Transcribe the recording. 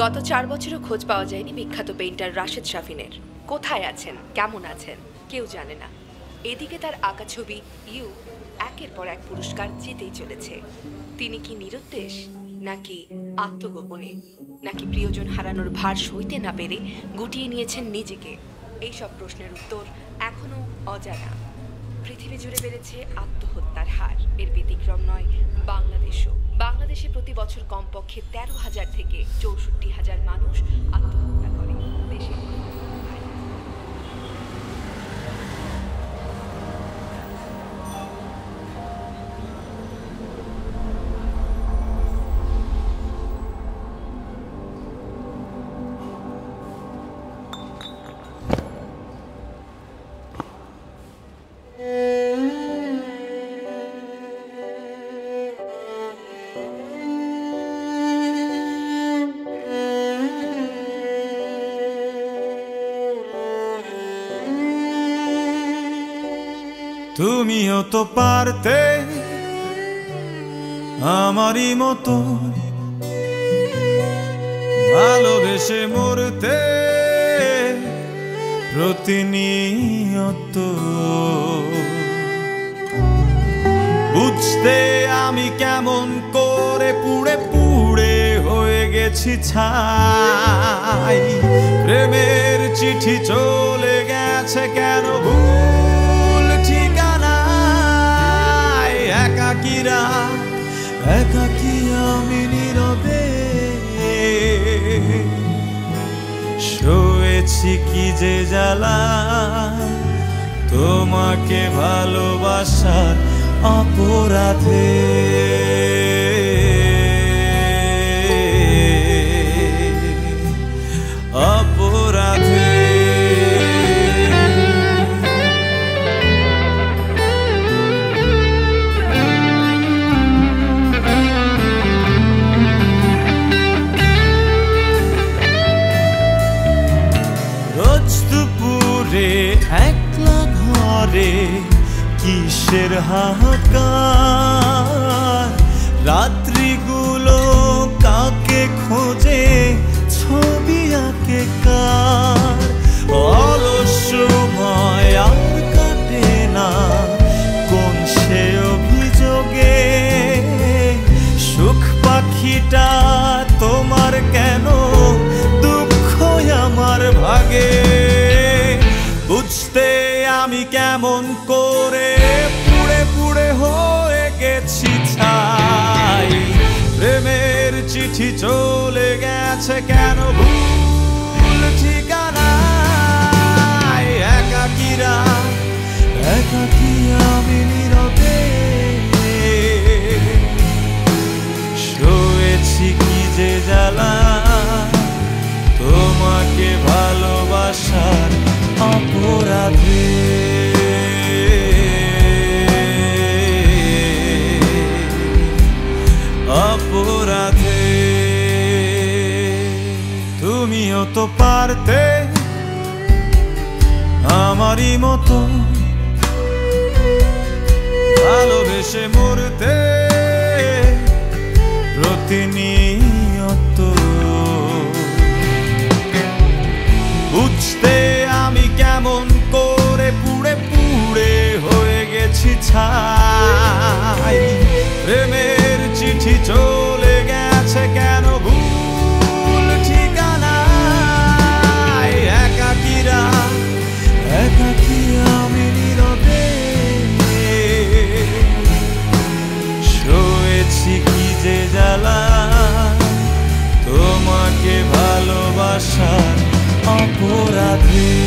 গত 4 বছরও খোঁজ পাওয়া যায়নি বিখ্যাত পেইন্টার রাশেদ শাফিনের। কোথায় আছেন, কেমন আছেন কেউ জানে না। এদিকে তার আঁকা ছবি ইউ একের পর এক পুরস্কার জিতেই চলেছে। তিনি কি নিরুদ্দেশ, নাকি আত্মগোপনে, নাকি প্রিয়জন হারানোর ভার সইতে না পেরে গুটিয়ে নিয়েছেন নিজেকে? এইসব প্রশ্নের উত্তর এখনো অজানা। পৃথিবী জুড়ে বেড়েছে আত্মহত্যার হার, এর ব্যতিক্রম নয় বাংলাদেশও। বাংলাদেশে প্রতি বছর কমপক্ষে 13,000 থেকে 64,000 মানুষ আত্মহত্যা করে। দেশে তুমিও তো পারতে আমারই মতো ভালোবেসে মরতে প্রতিনিয়ত। বুঝতে আমি কেমন করে পুড়ে পুড়ে হয়ে গেছি ছাই। প্রেমের চিঠি চলে গেছে কেন ভুল ঠিকানায়। একাকিরা একাকি আমি নীরবে সয়েছি কি যে জ্বালা তোমাকে ভালোবাসার অপরাধে। অপরাধে রোজ দুপুরে একলা ঘরে কিসের হাহাকার। রাত্রিগুলো কাকে খোঁজে ছবি আঁকে কার। অলস সময় আর কাটে না কোন সে অভিযোগে। সুখ পাখিটা তোমার কেন দুঃখ আমার ভাগে। বুঝতে আমি কেমন করে পুড়ে পুড়ে হয়ে গেছি ছাই। প্রেমের চিঠি চলে গেছে কেন ভুল ঠিকানায়। একাকিরা একাকি আমি নীরবে সয়েছি কি যে জ্বালা তোমাকে ভালোবাসার অপরাধে। অপরাধে তুমিও তো পারতে আমারই মতো ভালোবেসে মরতে প্রতিনিয়ত। বুঝতে আমি কেমন করে পুড়ে পুড়ে হয়ে গেছি ছাই। প্রেমের চিঠি চলে গেছে কেন ভুল ঠিকানায়। একাকিরা একাকি আমি নীরবে সয়েছি কি যে জ্বালা তোমাকে ভালোবাসার অপরাধে।